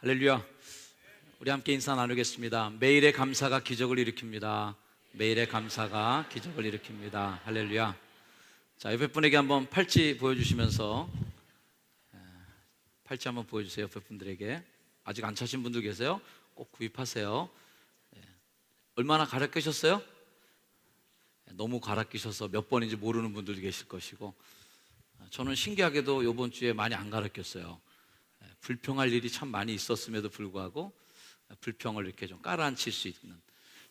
할렐루야. 우리 함께 인사 나누겠습니다. 매일의 감사가 기적을 일으킵니다. 매일의 감사가 기적을 일으킵니다. 할렐루야. 자, 옆에 분에게 한번 팔찌 보여주시면서 팔찌 한번 보여주세요. 옆에 분들에게. 아직 안 차신 분들 계세요? 꼭 구입하세요. 얼마나 갈아 끼셨어요? 너무 갈아 끼셔서 몇 번인지 모르는 분들도 계실 것이고, 저는 신기하게도 이번 주에 많이 안 갈아 꼈어요. 불평할 일이 참 많이 있었음에도 불구하고 불평을 이렇게 좀 깔아앉힐 수 있는,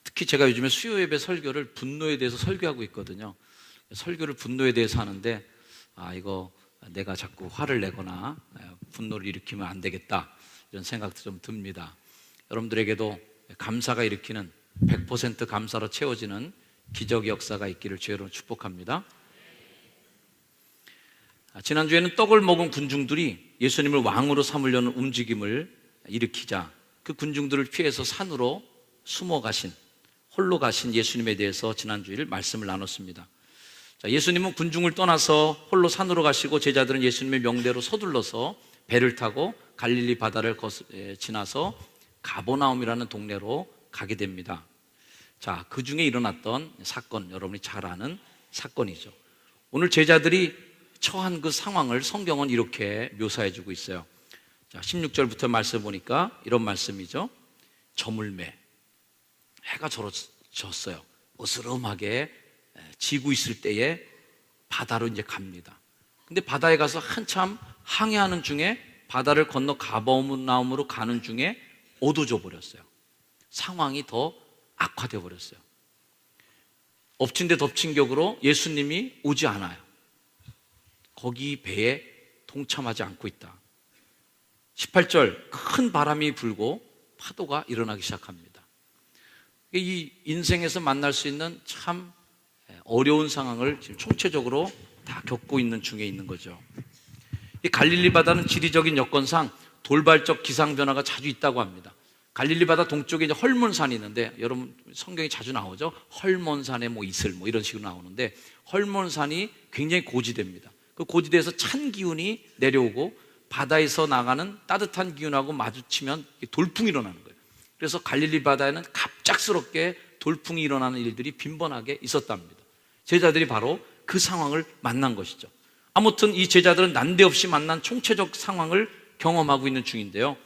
특히 제가 요즘에 수요 예배 설교를 분노에 대해서 설교하고 있거든요. 설교를 분노에 대해서 하는데 이거 내가 자꾸 화를 내거나 분노를 일으키면 안 되겠다, 이런 생각도 좀 듭니다. 여러분들에게도 감사가 일으키는 100% 감사로 채워지는 기적의 역사가 있기를 주의로 축복합니다. 지난주에는 떡을 먹은 군중들이 예수님을 왕으로 삼으려는 움직임을 일으키자 그 군중들을 피해서 산으로 숨어 가신, 홀로 가신 예수님에 대해서 지난주일 말씀을 나눴습니다. 예수님은 군중을 떠나서 홀로 산으로 가시고, 제자들은 예수님의 명대로 서둘러서 배를 타고 갈릴리 바다를 지나서 가버나움이라는 동네로 가게 됩니다. 자, 그 중에 일어났던 사건, 여러분이 잘 아는 사건이죠. 오늘 제자들이 처한 그 상황을 성경은 이렇게 묘사해 주고 있어요. 자, 16절부터 말씀 보니까 이런 말씀이죠. 저물매, 해가 졌어요. 어스름하게 지고 있을 때에 바다로 이제 갑니다. 근데 바다에 가서 한참 항해하는 중에, 바다를 건너 가버나움으로 가는 중에 어두워져 버렸어요. 상황이 더 악화되어 버렸어요. 엎친 데 덮친 격으로 예수님이 오지 않아요. 거기 배에 동참하지 않고 있다. 18절, 큰 바람이 불고 파도가 일어나기 시작합니다. 이 인생에서 만날 수 있는 참 어려운 상황을 지금 총체적으로 다 겪고 있는 중에 있는 거죠. 이 갈릴리 바다는 지리적인 여건상 돌발적 기상 변화가 자주 있다고 합니다. 갈릴리 바다 동쪽에 이제 헐몬산이 있는데, 여러분 성경에 자주 나오죠. 헐몬산에 이슬 이런 식으로 나오는데, 헐몬산이 굉장히 고지대입니다. 그 고지대에서 찬 기운이 내려오고 바다에서 나가는 따뜻한 기운하고 마주치면 돌풍이 일어나는 거예요. 그래서 갈릴리 바다에는 갑작스럽게 돌풍이 일어나는 일들이 빈번하게 있었답니다. 제자들이 바로 그 상황을 만난 것이죠. 아무튼 이 제자들은 난데없이 만난 총체적 상황을 경험하고 있는 중인데요.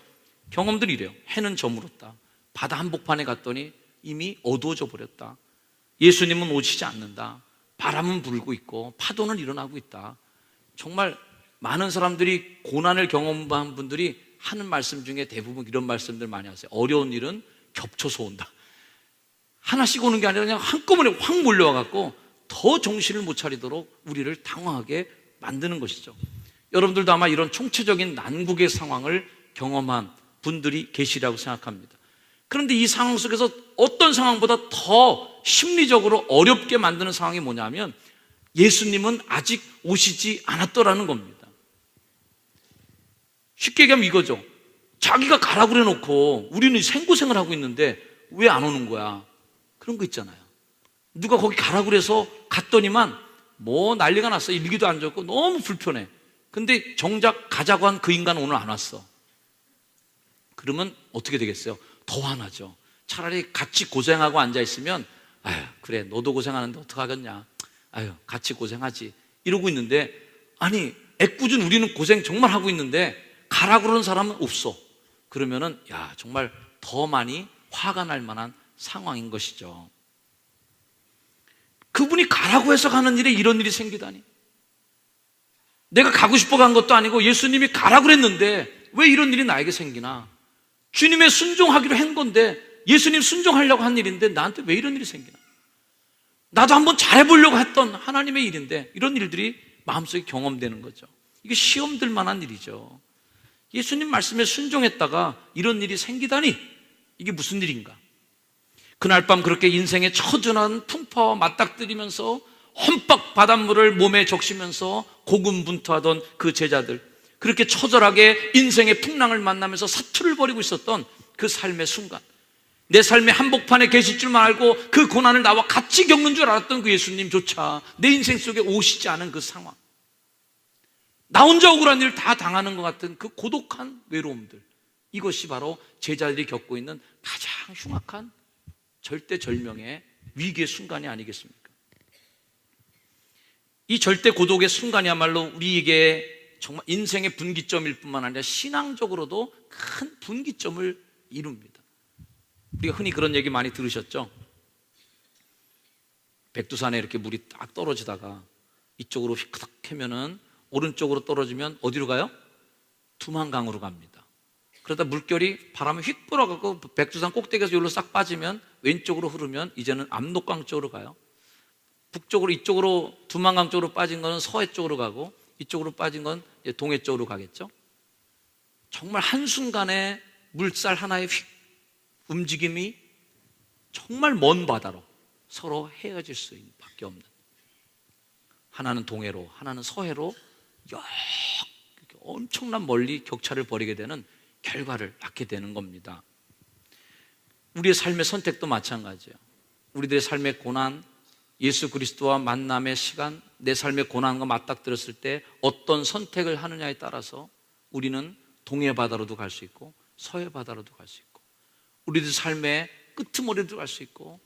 경험들이 이래요. 해는 저물었다. 바다 한복판에 갔더니 이미 어두워져 버렸다. 예수님은 오시지 않는다. 바람은 불고 있고 파도는 일어나고 있다. 정말 많은 사람들이 고난을 경험한 분들이 하는 말씀 중에 대부분 이런 말씀들 많이 하세요. 어려운 일은 겹쳐서 온다. 하나씩 오는 게 아니라 그냥 한꺼번에 확 몰려와 갖고 더 정신을 못 차리도록 우리를 당황하게 만드는 것이죠. 여러분들도 아마 이런 총체적인 난국의 상황을 경험한 분들이 계시라고 생각합니다. 그런데 이 상황 속에서 어떤 상황보다 더 심리적으로 어렵게 만드는 상황이 뭐냐면, 예수님은 아직 오시지 않았더라는 겁니다. 쉽게 얘기하면 이거죠. 자기가 가라고 그래 놓고 우리는 생고생을 하고 있는데 왜 안 오는 거야? 그런 거 있잖아요. 누가 거기 가라고 그래서 갔더니만 난리가 났어. 일기도 안 좋고 너무 불편해. 근데 정작 가자고 한 그 인간은 오늘 안 왔어. 그러면 어떻게 되겠어요? 더 화나죠. 차라리 같이 고생하고 앉아있으면, 그래 너도 고생하는데 어떡하겠냐, 같이 고생하지, 이러고 있는데, 아니 애꿎은 우리는 고생 정말 하고 있는데 가라고 그러는 사람은 없어. 그러면은 정말 더 많이 화가 날 만한 상황인 것이죠. 그분이 가라고 해서 가는 일에 이런 일이 생기다니. 내가 가고 싶어 간 것도 아니고 예수님이 가라고 그랬는데 왜 이런 일이 나에게 생기나? 주님의 순종하기로 한 건데, 예수님 순종하려고 한 일인데 나한테 왜 이런 일이 생기나? 나도 한번 잘해보려고 했던 하나님의 일인데 이런 일들이 마음속에 경험되는 거죠. 이게 시험 들 만한 일이죠. 예수님 말씀에 순종했다가 이런 일이 생기다니, 이게 무슨 일인가? 그날 밤 그렇게 인생의 처절한 풍파와 맞닥뜨리면서 험박 바닷물을 몸에 적시면서 고군분투하던 그 제자들, 그렇게 처절하게 인생의 풍랑을 만나면서 사투를 벌이고 있었던 그 삶의 순간, 내 삶의 한복판에 계실 줄만 알고 그 고난을 나와 같이 겪는 줄 알았던 그 예수님조차 내 인생 속에 오시지 않은 그 상황, 나 혼자 억울한 일을 다 당하는 것 같은 그 고독한 외로움들, 이것이 바로 제자들이 겪고 있는 가장 흉악한 절대절명의 위기의 순간이 아니겠습니까? 이 절대 고독의 순간이야말로 우리에게 정말 인생의 분기점일 뿐만 아니라 신앙적으로도 큰 분기점을 이룹니다. 우리가 흔히 그런 얘기 많이 들으셨죠? 백두산에 이렇게 물이 딱 떨어지다가 이쪽으로 휘크덕 하면은 오른쪽으로 떨어지면 어디로 가요? 두만강으로 갑니다. 그러다 물결이 바람에 휙 불어가고 백두산 꼭대기에서 여기로 싹 빠지면 왼쪽으로 흐르면 이제는 압록강 쪽으로 가요. 북쪽으로 이쪽으로 두만강 쪽으로 빠진 거는 서해 쪽으로 가고 이쪽으로 빠진 건 동해 쪽으로 가겠죠. 정말 한순간에 물살 하나의 휙 움직임이 정말 먼 바다로 서로 헤어질 수 밖에 없는, 하나는 동해로 하나는 서해로 엄청난 멀리 격차를 벌이게 되는 결과를 낳게 되는 겁니다. 우리의 삶의 선택도 마찬가지예요. 우리들의 삶의 고난, 예수 그리스도와 만남의 시간, 내 삶의 고난과 맞닥뜨렸을 때 어떤 선택을 하느냐에 따라서 우리는 동해 바다로도 갈 수 있고 서해 바다로도 갈 수 있고 우리들 삶의 끄트머리도 갈 수 있고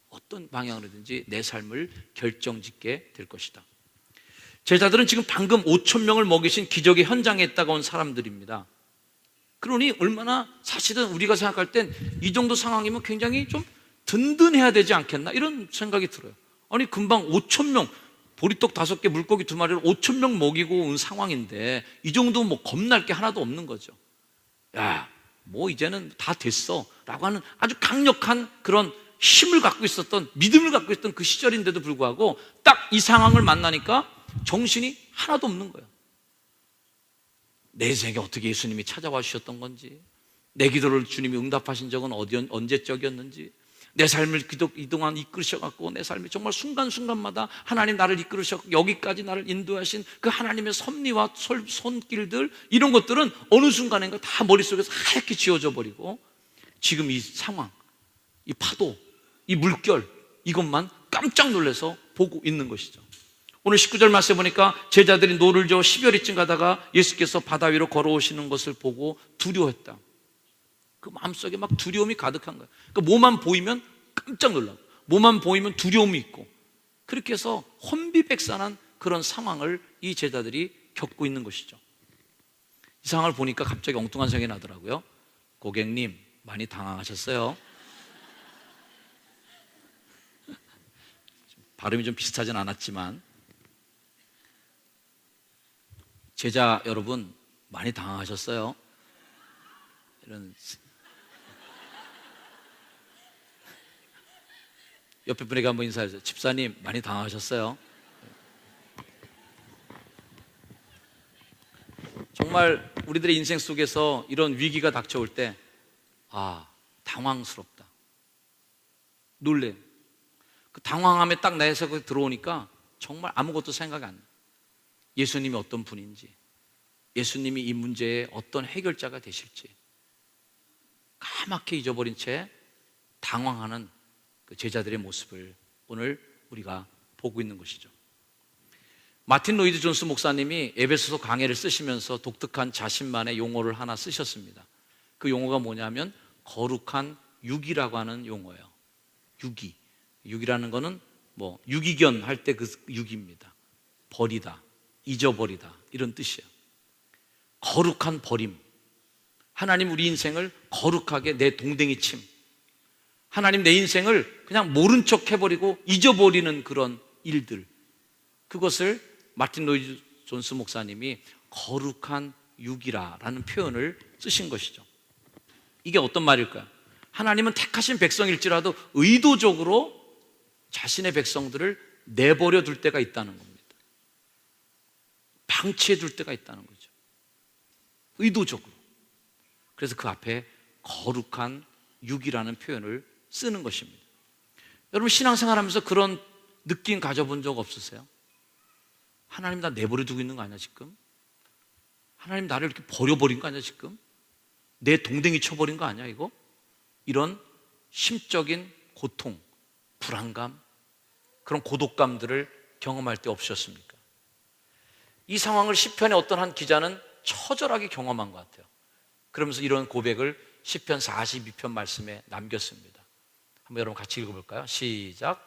어떤 방향으로든지 내 삶을 결정짓게 될 것이다. 제자들은 지금 방금 5천 명을 먹이신 기적의 현장에 있다가 온 사람들입니다. 그러니 얼마나 사실은 우리가 생각할 땐 이 정도 상황이면 굉장히 좀 든든해야 되지 않겠나 이런 생각이 들어요. 아니 금방 5천 명, 보리떡 5개 물고기 2마리를 5천 명 먹이고 온 상황인데 이 정도 뭐 겁날 게 하나도 없는 거죠. 야, 뭐 이제는 다 됐어 라고 하는 아주 강력한 그런 힘을 갖고 있었던, 믿음을 갖고 있었던 그 시절인데도 불구하고 딱 이 상황을 만나니까 정신이 하나도 없는 거예요. 내 인생에 어떻게 예수님이 찾아와 주셨던 건지, 내 기도를 주님이 응답하신 적은 언제적이었는지, 내 삶을 이동안 이끌으셔갖고 내 삶이 정말 순간순간마다 하나님 나를 이끌으셔서 여기까지 나를 인도하신 그 하나님의 섭리와 손길들, 이런 것들은 어느 순간인가 다 머릿속에서 하얗게 지워져 버리고 지금 이 상황, 이 파도, 이 물결, 이것만 깜짝 놀라서 보고 있는 것이죠. 오늘 19절 말씀에 보니까 제자들이 노를 저어 10여리쯤 가다가 예수께서 바다 위로 걸어오시는 것을 보고 두려워했다. 그 마음속에 막 두려움이 가득한 거예요. 그러니까 뭐만 보이면 깜짝 놀라고, 뭐만 보이면 두려움이 있고, 그렇게 해서 혼비백산한 그런 상황을 이 제자들이 겪고 있는 것이죠. 이 상황을 보니까 갑자기 엉뚱한 생각이 나더라고요. 고객님, 많이 당황하셨어요? 발음이 좀 비슷하진 않았지만, 제자 여러분 많이 당황하셨어요? 이런, 옆에 분에게 한번 인사해주세요. 집사님 많이 당황하셨어요? 정말 우리들의 인생 속에서 이런 위기가 닥쳐올 때 당황스럽다, 놀래. 그 당황함에 딱 내 속에 들어오니까 정말 아무것도 생각이 안 나. 예수님이 어떤 분인지, 예수님이 이 문제에 어떤 해결자가 되실지 까맣게 잊어버린 채 당황하는 그 제자들의 모습을 오늘 우리가 보고 있는 것이죠. 마틴 로이드 존스 목사님이 에베소서 강해를 쓰시면서 독특한 자신만의 용어를 하나 쓰셨습니다. 그 용어가 뭐냐면 거룩한 육이라고 하는 용어예요. 육이라는 거는 뭐 유기견 할 때 그 육입니다. 버리다, 잊어버리다, 이런 뜻이에요. 거룩한 버림. 하나님 우리 인생을 거룩하게 내 동댕이 침, 하나님 내 인생을 그냥 모른 척 해버리고 잊어버리는 그런 일들, 그것을 마틴 로이드 존스 목사님이 거룩한 육이라는 표현을 쓰신 것이죠. 이게 어떤 말일까요? 하나님은 택하신 백성일지라도 의도적으로 자신의 백성들을 내버려 둘 때가 있다는 겁니다. 방치해 둘 때가 있다는 거죠. 의도적으로. 그래서 그 앞에 거룩한 육이라는 표현을 쓰는 것입니다. 여러분 신앙생활하면서 그런 느낌 가져본 적 없으세요? 하나님 나 내버려 두고 있는 거 아니야 지금? 하나님 나를 이렇게 버려버린 거 아니야 지금? 내 동댕이 쳐버린 거 아니야 이거? 이런 심적인 고통, 불안감, 그런 고독감들을 경험할 때 없으셨습니까? 이 상황을 시편의 어떤 한 기자는 처절하게 경험한 것 같아요. 그러면서 이런 고백을 시편 42편 말씀에 남겼습니다. 한번 여러분 같이 읽어볼까요? 시작.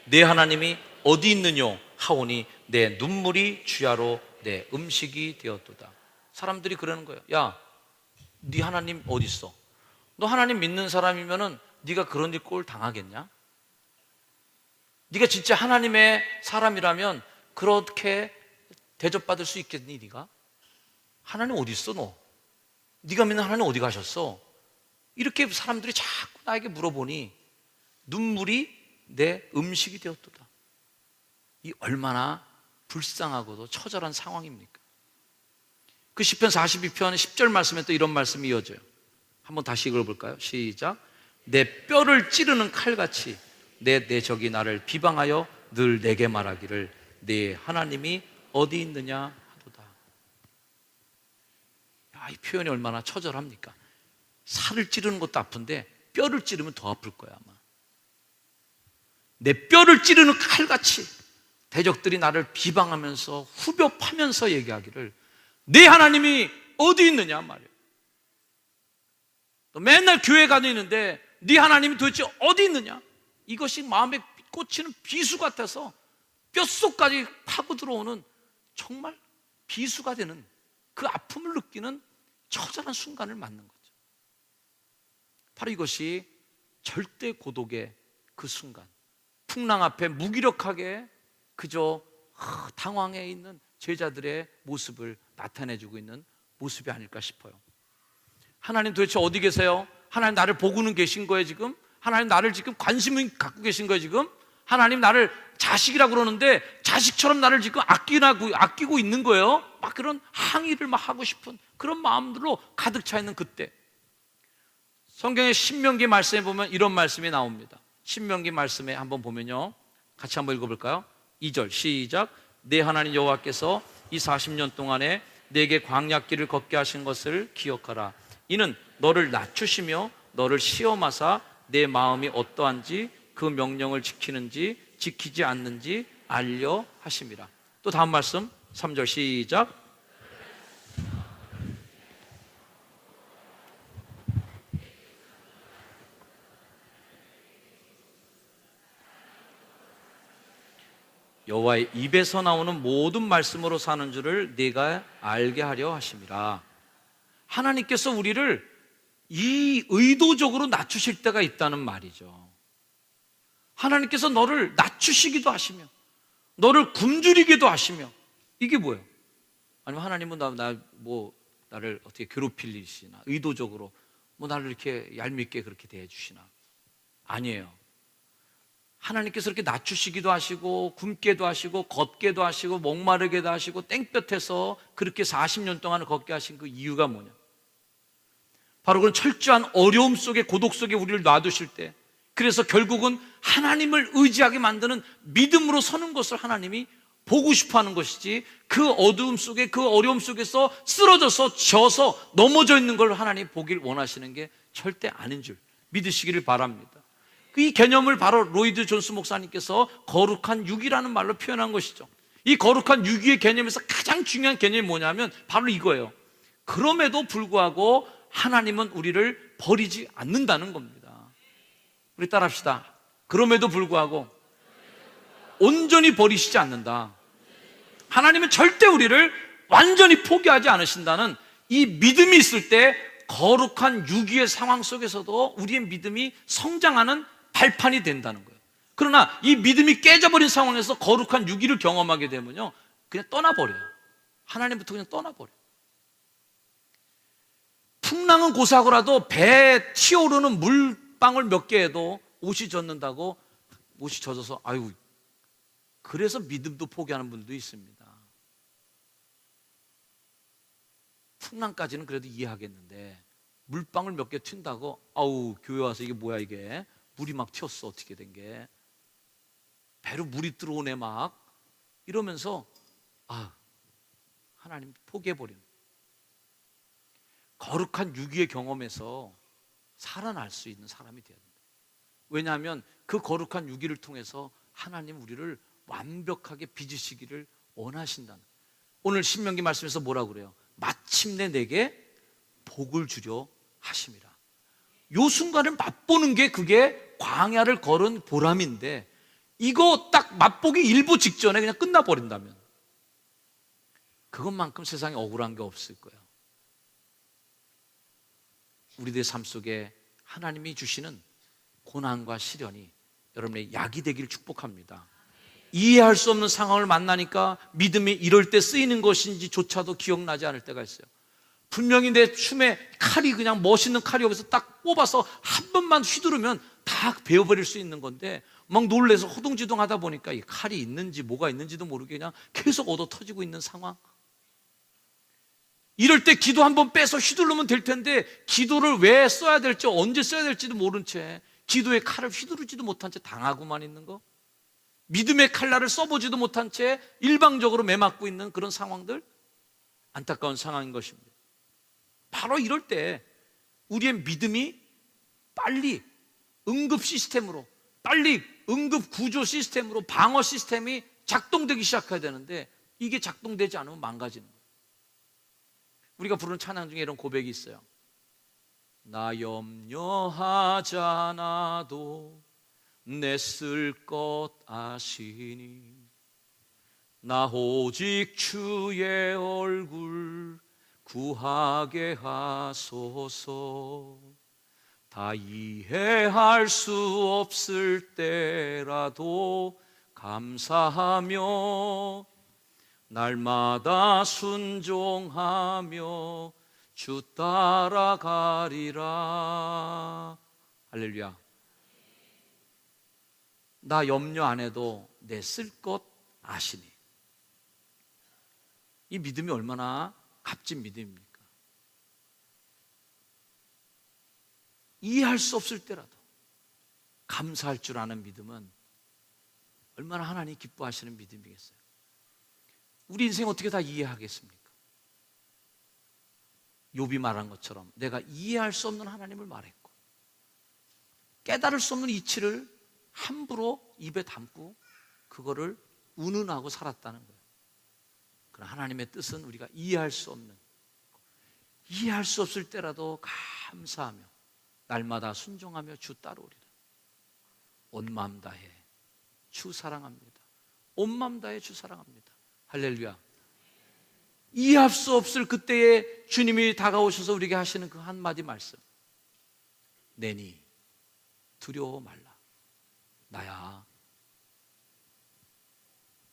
내 하나님이 어디 있느뇨 하오니 내 눈물이 주야로 내 음식이 되었도다. 사람들이 그러는 거예요. 야, 네 하나님 어디 있어? 너 하나님 믿는 사람이면은 네가 그런 일 꼴 당하겠냐? 네가 진짜 하나님의 사람이라면 그렇게 대접받을 수 있겠니? 네가? 하나님 어디 있어 너? 네가 믿는 하나님 어디 가셨어? 이렇게 사람들이 자꾸 나에게 물어보니 눈물이 내 음식이 되었도다. 이 얼마나 불쌍하고도 처절한 상황입니까? 그 시편 42편 10절 말씀에 또 이런 말씀이 이어져요. 한번 다시 읽어볼까요? 시작. 내 뼈를 찌르는 칼같이 내 적이 나를 비방하여 늘 내게 말하기를 내 하나님이 어디 있느냐 하도다. 야, 이 표현이 얼마나 처절합니까? 살을 찌르는 것도 아픈데 뼈를 찌르면 더 아플 거야 아마. 내 뼈를 찌르는 칼같이 대적들이 나를 비방하면서 후벼 파면서 얘기하기를 네 하나님이 어디 있느냐 말이에요. 또 맨날 교회 다니는데 네 하나님이 도대체 어디 있느냐? 이것이 마음에 꽂히는 비수 같아서 뼛속까지 파고 들어오는 정말 비수가 되는 그 아픔을 느끼는 처절한 순간을 맞는 거죠. 바로 이것이 절대 고독의 그 순간, 풍랑 앞에 무기력하게 그저 당황해 있는 제자들의 모습을 나타내주고 있는 모습이 아닐까 싶어요. 하나님 도대체 어디 계세요? 하나님 나를 보고는 계신 거예요 지금? 하나님 나를 지금 관심을 갖고 계신 거예요 지금? 하나님 나를 자식이라고 그러는데 자식처럼 나를 지금 아끼고 있는 거예요? 막 그런 항의를 막 하고 싶은 그런 마음들로 가득 차 있는 그때, 성경의 신명기 말씀에 보면 이런 말씀이 나옵니다. 신명기 말씀에 한번 보면요, 같이 한번 읽어볼까요? 2절 시작. 내 하나님 여호와께서 이 40년 동안에 내게 광야길을 걷게 하신 것을 기억하라. 이는 너를 낮추시며 너를 시험하사 내 마음이 어떠한지 그 명령을 지키는지 지키지 않는지 알려 하심이라. 또 다음 말씀 3절 시작. 여호와의 입에서 나오는 모든 말씀으로 사는 줄을 네가 알게 하려 하심이라. 하나님께서 우리를 이 의도적으로 낮추실 때가 있다는 말이죠. 하나님께서 너를 낮추시기도 하시며 너를 굶주리기도 하시며, 이게 뭐예요? 아니면 하나님은 나를 어떻게 괴롭히시나, 의도적으로 나를 이렇게 얄밉게 그렇게 대해주시나? 아니에요. 하나님께서 이렇게 낮추시기도 하시고 굶게도 하시고 걷게도 하시고 목마르게도 하시고 땡볕에서 그렇게 40년 동안 걷게 하신 그 이유가 뭐냐? 바로 그런 철저한 어려움 속에, 고독 속에 우리를 놔두실 때, 그래서 결국은 하나님을 의지하게 만드는 믿음으로 서는 것을 하나님이 보고 싶어하는 것이지, 그 어두움 속에, 그 어려움 속에서 쓰러져서 져서 넘어져 있는 걸 하나님 보길 원하시는 게 절대 아닌 줄 믿으시기를 바랍니다. 이 개념을 바로 로이드 존스 목사님께서 거룩한 육이라는 말로 표현한 것이죠. 이 거룩한 육의 개념에서 가장 중요한 개념이 뭐냐면 바로 이거예요. 그럼에도 불구하고 하나님은 우리를 버리지 않는다는 겁니다. 우리 따라합시다. 그럼에도 불구하고 온전히 버리시지 않는다. 하나님은 절대 우리를 완전히 포기하지 않으신다는 이 믿음이 있을 때 거룩한 유기의 상황 속에서도 우리의 믿음이 성장하는 발판이 된다는 거예요. 그러나 이 믿음이 깨져버린 상황에서 거룩한 유기를 경험하게 되면요, 그냥 떠나버려요. 하나님부터 그냥 떠나버려요. 풍랑은 고사하고라도 배에 튀어오르는 물방울 몇 개에도 옷이 젖는다고, 옷이 젖어서 아유, 그래서 믿음도 포기하는 분도 있습니다. 풍랑까지는 그래도 이해하겠는데 물방울 몇 개 튄다고 아우, 교회 와서 이게 뭐야, 이게 물이 막 튀었어, 어떻게 된 게, 배로 물이 들어오네 막 이러면서 하나님 포기해버리는, 거룩한 유기의 경험에서 살아날 수 있는 사람이 되어야 된다. 왜냐하면 그 거룩한 유기를 통해서 하나님 우리를 완벽하게 빚으시기를 원하신다는. 오늘 신명기 말씀에서 뭐라고 그래요? 마침내 내게 복을 주려 하심이라. 요 순간을 맛보는 게 그게 광야를 걸은 보람인데, 이거 딱 맛보기 일부 직전에 그냥 끝나버린다면 그것만큼 세상에 억울한 게 없을 거예요. 우리들의 삶 속에 하나님이 주시는 고난과 시련이 여러분의 약이 되기를 축복합니다. 이해할 수 없는 상황을 만나니까 믿음이 이럴 때 쓰이는 것인지조차도 기억나지 않을 때가 있어요. 분명히 내 춤에 칼이, 그냥 멋있는 칼이 여기서 딱 뽑아서 한 번만 휘두르면 다 베어버릴 수 있는 건데, 막 놀래서 허둥지둥 하다 보니까 이 칼이 있는지 뭐가 있는지도 모르게 그냥 계속 얻어 터지고 있는 상황. 이럴 때 기도 한번 빼서 휘두르면 될 텐데, 기도를 왜 써야 될지, 언제 써야 될지도 모른 채 기도의 칼을 휘두르지도 못한 채 당하고만 있는 거, 믿음의 칼날을 써보지도 못한 채 일방적으로 매맞고 있는 그런 상황들, 안타까운 상황인 것입니다. 바로 이럴 때 우리의 믿음이 빨리 응급 시스템으로, 빨리 응급 구조 시스템으로, 방어 시스템이 작동되기 시작해야 되는데, 이게 작동되지 않으면 망가지는 거예요. 우리가 부르는 찬양 중에 이런 고백이 있어요. 나 염려하지 않아도 내 쓸 것 아시니, 나 오직 주의 얼굴 구하게 하소서. 다 이해할 수 없을 때라도 감사하며 날마다 순종하며 주 따라가리라. 할렐루야. 나 염려 안 해도 내 쓸 것 아시니. 이 믿음이 얼마나 값진 믿음입니까? 이해할 수 없을 때라도 감사할 줄 아는 믿음은 얼마나 하나님 기뻐하시는 믿음이겠어요. 우리 인생 어떻게 다 이해하겠습니까? 욥이 말한 것처럼 내가 이해할 수 없는 하나님을 말했고, 깨달을 수 없는 이치를 함부로 입에 담고 그거를 운운하고 살았다는 거예요. 그러나 하나님의 뜻은 우리가 이해할 수 없을 때라도 감사하며 날마다 순종하며 주 따르오리라. 온 마음 다해 주 사랑합니다. 온 마음 다해 주 사랑합니다. 할렐루야. 이해할 수 없을 그때에 주님이 다가오셔서 우리에게 하시는 그 한마디 말씀, 내니 두려워 말라. 나야,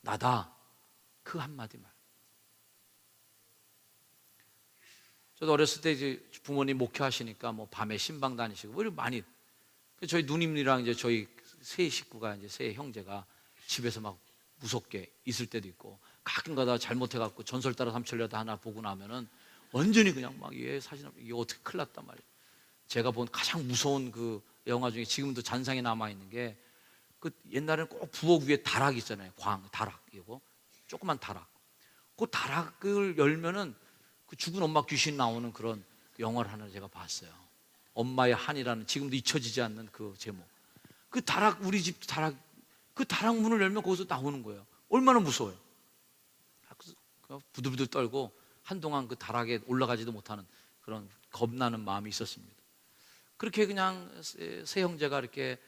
나다. 그 한마디 말. 저도 어렸을 때 이제 부모님 목회하시니까 뭐 밤에 신방 다니시고 뭐 많이, 저희 누님이랑 이제 저희 세 식구가, 이제 세 형제가 집에서 막 무섭게 있을 때도 있고, 가끔 가다 잘못해갖고 전설 따라 삼천려다 하나 보고 나면은 완전히 그냥 막 얘 사진, 이게 어떻게 큰일 났단 말이에요. 제가 본 가장 무서운 그 영화 중에 지금도 잔상에 남아있는 게, 그 옛날에는 꼭 부엌 위에 다락 있잖아요. 다락, 이거 조그만 다락. 그 다락을 열면은 그 죽은 엄마 귀신 나오는 그런 영화를 하나 제가 봤어요. 엄마의 한이라는, 지금도 잊혀지지 않는 그 제목. 그 다락, 우리 집 다락, 그 다락 문을 열면 거기서 나오는 거예요. 얼마나 무서워요. 부들부들 떨고 한동안 그 다락에 올라가지도 못하는 그런 겁나는 마음이 있었습니다. 그렇게 그냥 세 형제가 이렇게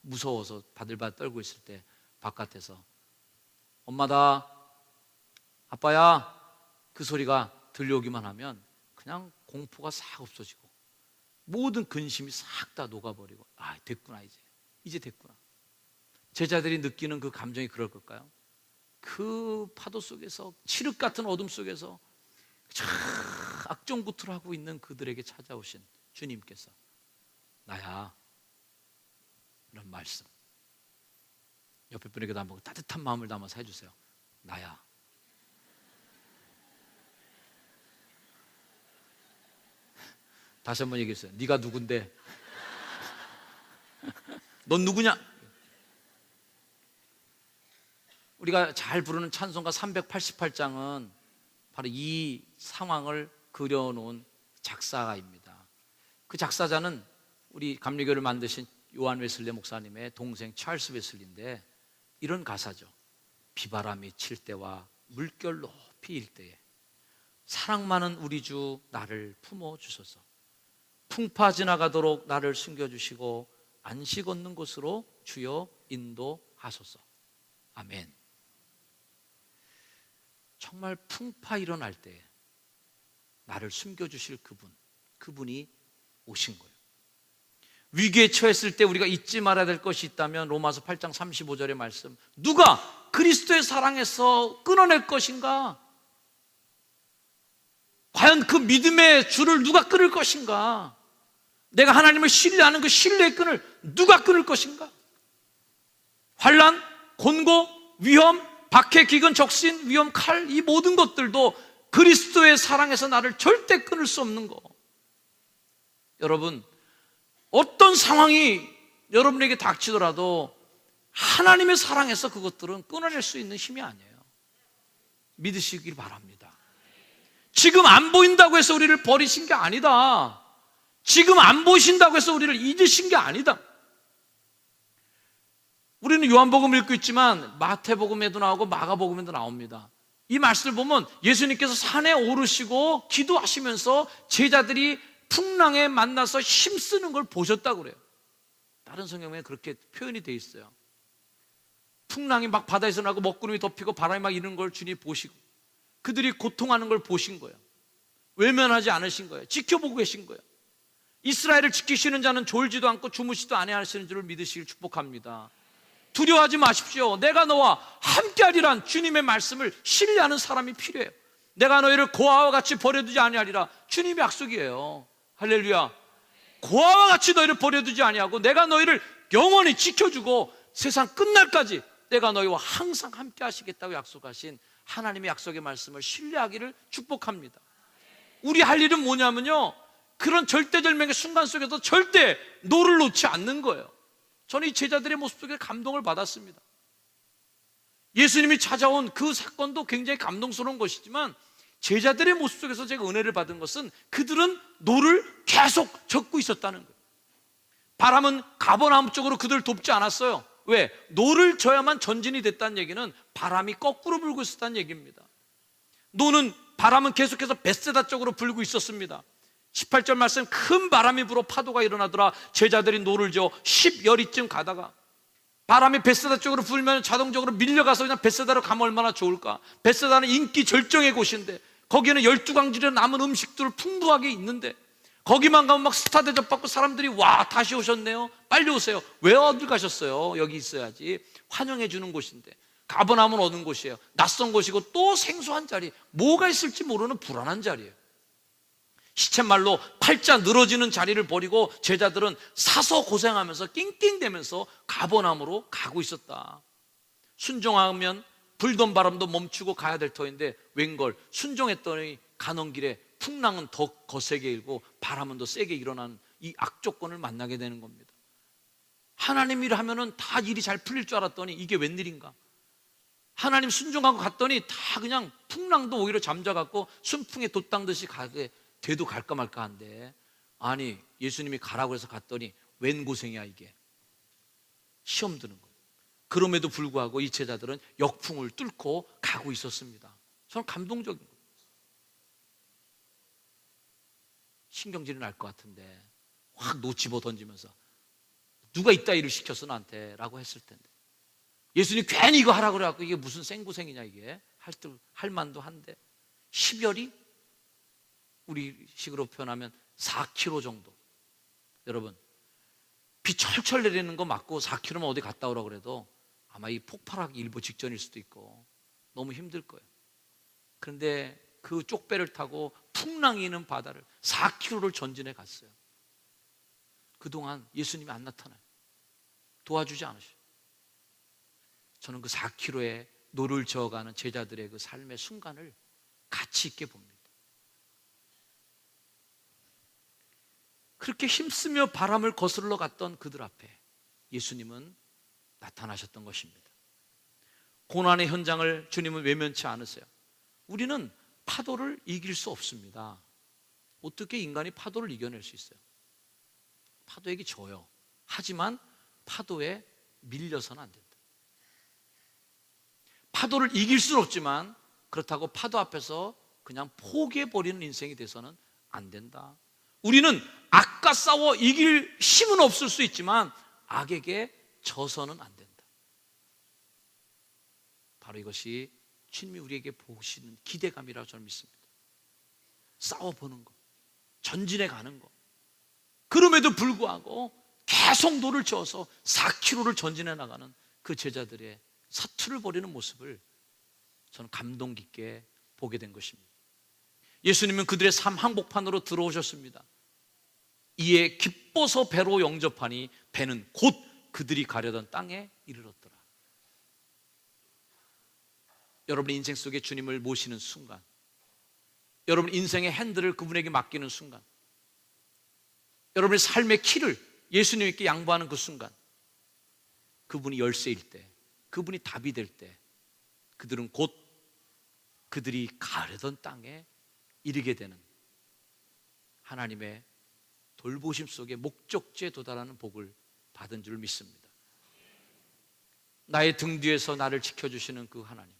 무서워서 바들바들 떨고 있을 때 바깥에서 엄마다, 아빠야, 그 소리가 들려오기만 하면 그냥 공포가 싹 없어지고 모든 근심이 싹 다 녹아버리고, 아, 됐구나, 이제 됐구나. 제자들이 느끼는 그 감정이 그럴 걸까요? 그 파도 속에서, 칠흑 같은 어둠 속에서 악정구투를 하고 있는 그들에게 찾아오신 주님께서 나야, 이런 말씀 옆에 분에게도 한번 따뜻한 마음을 담아서 해주세요. 나야. 다시 한번 얘기했어요. 네가 누군데? 넌 누구냐? 우리가 잘 부르는 찬송가 388장은 바로 이 상황을 그려놓은 작사가입니다. 그 작사자는 우리 감리교를 만드신 요한 웨슬리 목사님의 동생 찰스 웨슬리인데, 이런 가사죠. 비바람이 칠 때와 물결 높이 일 때에 사랑 많은 우리 주 나를 품어 주소서. 풍파 지나가도록 나를 숨겨주시고 안식 얻는 곳으로 주여 인도하소서. 아멘. 정말 풍파 일어날 때 나를 숨겨주실 그분이 오신 거예요. 위기에 처했을 때 우리가 잊지 말아야 될 것이 있다면 로마서 8장 35절의 말씀, 누가 그리스도의 사랑에서 끊어낼 것인가? 과연 그 믿음의 줄을 누가 끊을 것인가? 내가 하나님을 신뢰하는 그 신뢰의 끈을 누가 끊을 것인가? 환난, 곤고, 위험, 박해, 기근, 적신, 위험, 칼, 이 모든 것들도 그리스도의 사랑에서 나를 절대 끊을 수 없는 거. 여러분, 어떤 상황이 여러분에게 닥치더라도 하나님의 사랑에서 그것들은 끊어낼 수 있는 힘이 아니에요. 믿으시길 바랍니다. 지금 안 보인다고 해서 우리를 버리신 게 아니다. 지금 안 보신다고 해서 우리를 잊으신 게 아니다. 우리는 요한복음 읽고 있지만 마태복음에도 나오고 마가복음에도 나옵니다. 이 말씀을 보면 예수님께서 산에 오르시고 기도하시면서 제자들이 풍랑에 만나서 힘쓰는 걸 보셨다고 그래요. 다른 성경에 그렇게 표현이 돼 있어요. 풍랑이 막 바다에서 나고 먹구름이 덮이고 바람이 막 이런 걸 주님이 보시고 그들이 고통하는 걸 보신 거예요. 외면하지 않으신 거예요. 지켜보고 계신 거예요. 이스라엘을 지키시는 자는 졸지도 않고 주무시도 아니하시는 줄을 믿으시길 축복합니다. 두려워하지 마십시오. 내가 너와 함께하리란 주님의 말씀을 신뢰하는 사람이 필요해요. 내가 너희를 고아와 같이 버려두지 아니하리라. 주님의 약속이에요. 할렐루야. 고아와 같이 너희를 버려두지 아니하고 내가 너희를 영원히 지켜주고 세상 끝날까지 내가 너희와 항상 함께 하시겠다고 약속하신 하나님의 약속의 말씀을 신뢰하기를 축복합니다. 우리 할 일은 뭐냐면요, 그런 절대절명의 순간 속에서 절대 노를 놓지 않는 거예요. 저는 이 제자들의 모습 속에 감동을 받았습니다. 예수님이 찾아온 그 사건도 굉장히 감동스러운 것이지만 제자들의 모습 속에서 제가 은혜를 받은 것은 그들은 노를 계속 젓고 있었다는 거예요. 바람은 가버나움 쪽으로 그들을 돕지 않았어요. 왜? 노를 져야만 전진이 됐다는 얘기는 바람이 거꾸로 불고 있었다는 얘기입니다. 노는 바람은 계속해서 베세다 쪽으로 불고 있었습니다. 18절 말씀, 큰 바람이 불어 파도가 일어나더라. 제자들이 노를 저어 10여리쯤 가다가 바람이 베세다 쪽으로 불면 자동적으로 밀려가서 그냥 베세다로 가면 얼마나 좋을까. 베세다는 인기 절정의 곳인데 거기에는 12광지에 남은 음식들 풍부하게 있는데 거기만 가면 막 스타 대접받고 사람들이 와 다시 오셨네요, 빨리 오세요. 왜 어딜 가셨어요? 여기 있어야지. 환영해 주는 곳인데 가버나움은 어느 곳이에요? 낯선 곳이고 또 생소한 자리, 뭐가 있을지 모르는 불안한 자리예요. 시쳇말로 팔자 늘어지는 자리를 버리고 제자들은 사서 고생하면서 낑낑대면서 가버나움으로 가고 있었다. 순종하면 불던 바람도 멈추고 가야 될 터인데 웬걸 순종했더니 가는 길에 풍랑은 더 거세게 일고 바람은 더 세게 일어나는 이 악조건을 만나게 되는 겁니다. 하나님 일 하면은 다 일이 잘 풀릴 줄 알았더니 이게 웬일인가. 하나님 순종하고 갔더니 다 그냥 풍랑도 오히려 잠자갖고 순풍에 돛당듯이 가게 돼도 갈까 말까 한데, 아니 예수님이 가라고 해서 갔더니 웬 고생이야 이게. 시험 드는 거예요. 그럼에도 불구하고 이 제자들은 역풍을 뚫고 가고 있었습니다. 저는 감동적인 거예요. 신경질이 날 것 같은데 확 노 집어 던지면서 누가 이따 일을 시켰어 나한테 라고 했을 텐데 예수님 괜히 이거 하라고 그래갖고 이게 무슨 생고생이냐 이게 할 만도 한데 10열이 우리 식으로 표현하면 4km 정도. 여러분 비 철철 내리는 거 맞고 4km만 어디 갔다 오라고 그래도 아마 이 폭발하기 일보 직전일 수도 있고 너무 힘들 거예요. 그런데 그 쪽배를 타고 풍랑이 있는 바다를 4km를 전진해 갔어요. 그동안 예수님이 안 나타나요. 도와주지 않으셔요. 저는 그 4km의 노를 저어가는 제자들의 그 삶의 순간을 가치 있게 봅니다. 그렇게 힘쓰며 바람을 거슬러 갔던 그들 앞에 예수님은 나타나셨던 것입니다. 고난의 현장을 주님은 외면치 않으세요. 우리는 파도를 이길 수 없습니다. 어떻게 인간이 파도를 이겨낼 수 있어요? 파도에게 져요. 하지만 파도에 밀려서는 안 된다. 파도를 이길 수는 없지만 그렇다고 파도 앞에서 그냥 포기해버리는 인생이 돼서는 안 된다. 우리는 악과 싸워 이길 힘은 없을 수 있지만 악에게 져서는 안 된다. 바로 이것이 주님이 우리에게 보시는 기대감이라고 저는 믿습니다. 싸워보는 것, 전진해 가는 것. 그럼에도 불구하고 계속 노를 저어서 4km를 전진해 나가는 그 제자들의 사투를 벌이는 모습을 저는 감동 깊게 보게 된 것입니다. 예수님은 그들의 삶 한복판으로 들어오셨습니다. 이에 기뻐서 배로 영접하니 배는 곧 그들이 가려던 땅에 이르렀더라. 여러분의 인생 속에 주님을 모시는 순간, 여러분 인생의 핸들을 그분에게 맡기는 순간, 여러분의 삶의 키를 예수님께 양보하는 그 순간, 그분이 열쇠일 때, 그분이 답이 될 때, 그들은 곧 그들이 가려던 땅에 이르게 되는 하나님의 돌보심 속에 목적지에 도달하는 복을 받은 줄 믿습니다. 나의 등 뒤에서 나를 지켜주시는 그 하나님,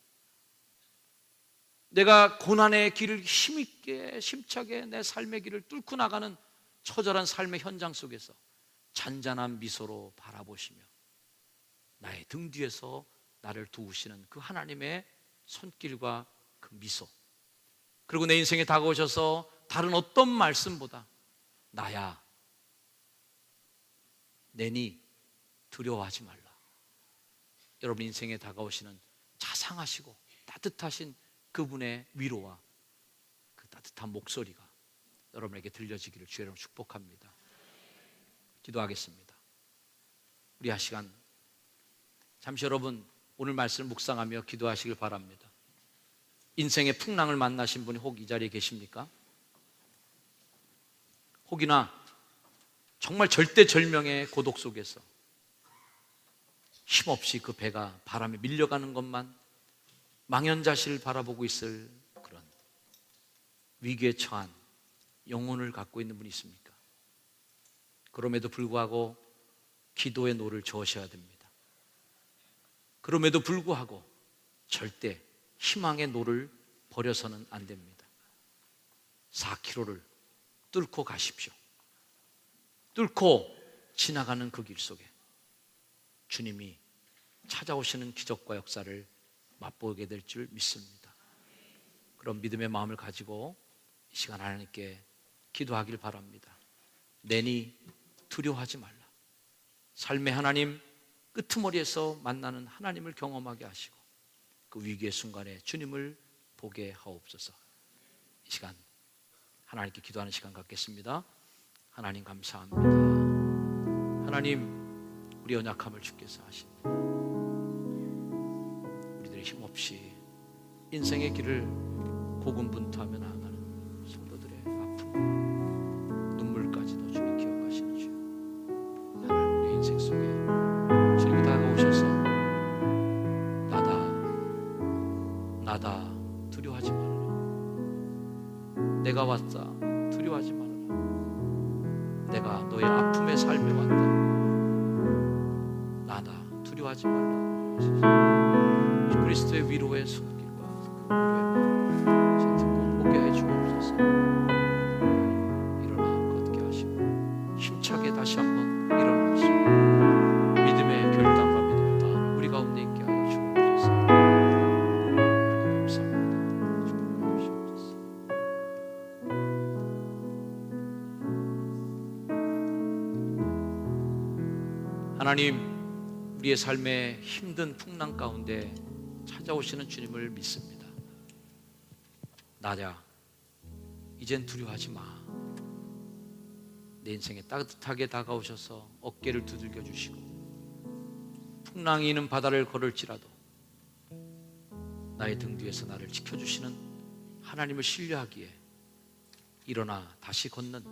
내가 고난의 길을 힘있게 힘차게 내 삶의 길을 뚫고 나가는 처절한 삶의 현장 속에서 잔잔한 미소로 바라보시며 나의 등 뒤에서 나를 도우시는 그 하나님의 손길과 그 미소, 그리고 내 인생에 다가오셔서 다른 어떤 말씀보다 나야, 내니 두려워하지 말라. 여러분 인생에 다가오시는 자상하시고 따뜻하신 그분의 위로와 그 따뜻한 목소리가 여러분에게 들려지기를 주의 이름으로 축복합니다. 기도하겠습니다. 우리 한 시간 잠시 여러분 오늘 말씀을 묵상하며 기도하시길 바랍니다. 인생의 풍랑을 만나신 분이 혹 이 자리에 계십니까? 혹이나 정말 절대절명의 고독 속에서 힘없이 그 배가 바람에 밀려가는 것만 망연자실을 바라보고 있을 그런 위기에 처한 영혼을 갖고 있는 분이 있습니까? 그럼에도 불구하고 기도의 노를 저으셔야 됩니다. 그럼에도 불구하고 절대 희망의 노를 버려서는 안 됩니다. 4km를 뚫고 가십시오. 뚫고 지나가는 그 길 속에 주님이 찾아오시는 기적과 역사를 맛보게 될 줄 믿습니다. 그런 믿음의 마음을 가지고 이 시간 하나님께 기도하길 바랍니다. 내니 두려워하지 말라. 삶의 하나님, 끄트머리에서 만나는 하나님을 경험하게 하시고 그 위기의 순간에 주님을 보게 하옵소서. 이 시간 하나님께 기도하는 시간 갖겠습니다. 하나님 감사합니다. 하나님, 우리 연약함을 주께서 아십니다. 우리들의 힘없이 인생의 길을 고군분투하며 나아가는 성도들의 아픔, 눈물까지도 주님 기억하시는 주여. 하나님, 우리 인생 속에 주님이 다가오셔서 나다 두려워하지 말아라. 내가 왔다 두려워하지 말아라. 내가 너의 아픔의 삶에 왔다. 나다 두려워하지 말라. 주 그리스도의 위로의 손길과 그 위로의 마음 듣고 보게 해 주옵소서. 일어나 걷게 하시고 힘차게 다시 한번 일어나시고 믿음의 결단과 믿음의 마음을 우리 가운데 있게 하여 주옵소서. 감사합니다. 축복해 주옵소서. 하나님, 우리의 삶의 힘든 풍랑 가운데 찾아오시는 주님을 믿습니다. 나야, 이젠 두려워하지 마. 내 인생에 따뜻하게 다가오셔서 어깨를 두들겨 주시고 풍랑이 있는 바다를 걸을지라도 나의 등 뒤에서 나를 지켜주시는 하나님을 신뢰하기에 일어나 다시 걷는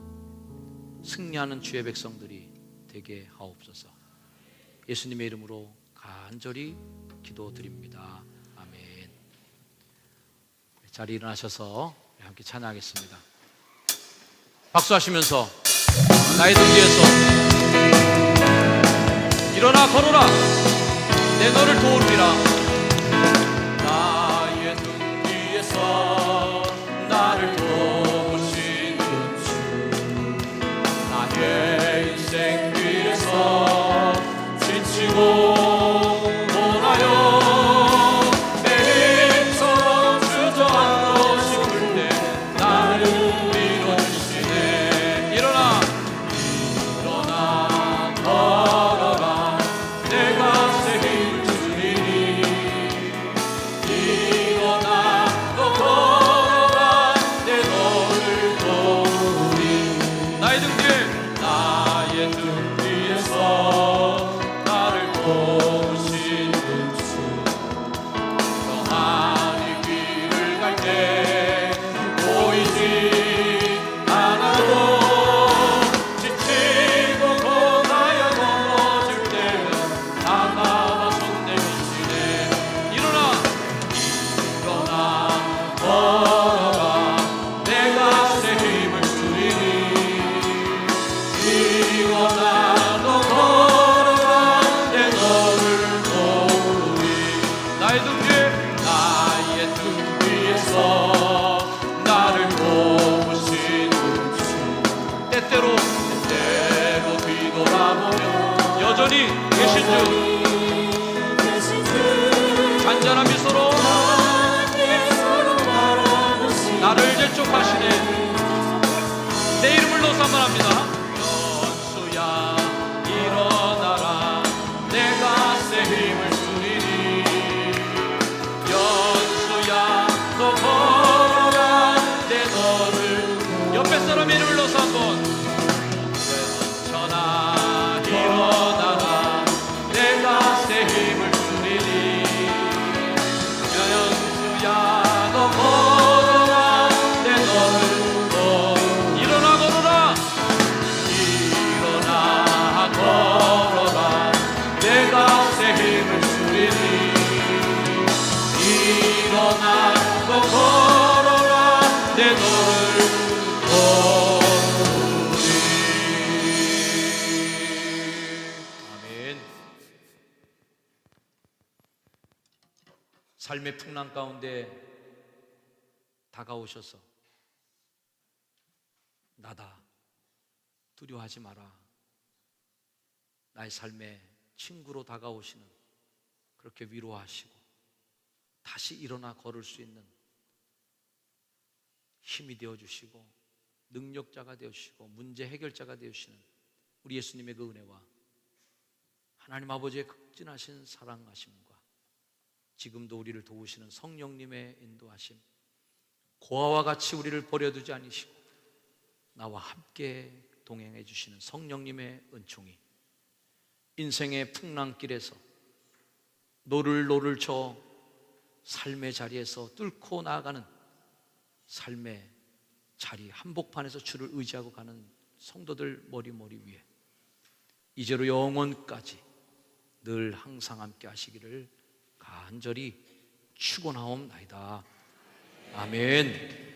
승리하는 주의 백성들이 되게 하옵소서. 예수님의 이름으로 간절히 기도드립니다. 아멘. 자리에 일어나셔서 함께 찬양하겠습니다. 박수하시면서 나의 등 뒤에서 일어나 걸어라. 내 너를 도우리라. 나의 등 뒤에서 때때로 뒤돌아보며 여전히 계신 주 간절한 미소로 나를 재촉하시네. 내 이름을 넣어서 한번 합니다. 연수야 일어나라, 내가 새 힘을 주리니. 연수야 너 걸어라, 내 너를. 옆에 사람의 이름을 넣어서 한번. 전하 일어나라, 내가 새 힘을 주리니. 연수야 너 걸어라, 내 너를. 일어나 걸어라, 일어나 걸어라, 내가 새 힘을 주리니. 일어나 너 걸어라, 내 너를 거두리. 아멘. 삶의 풍랑 가운데 다가오셔서 나다, 두려워하지 마라, 나의 삶의 친구로 다가오시는, 그렇게 위로하시고 다시 일어나 걸을 수 있는 힘이 되어주시고 능력자가 되어주시고 문제 해결자가 되어주시는 우리 예수님의 그 은혜와 하나님 아버지의 극진하신 사랑하심과 지금도 우리를 도우시는 성령님의 인도하심, 고아와 같이 우리를 버려두지 않으시고 나와 함께 동행해 주시는 성령님의 은총이 인생의 풍랑길에서 노를 쳐 삶의 자리에서 뚫고 나아가는 삶의 자리 한복판에서 주를 의지하고 가는 성도들 머리 위에 이제로 영원까지 늘 항상 함께 하시기를 간절히 축원하옵나이다. 아멘.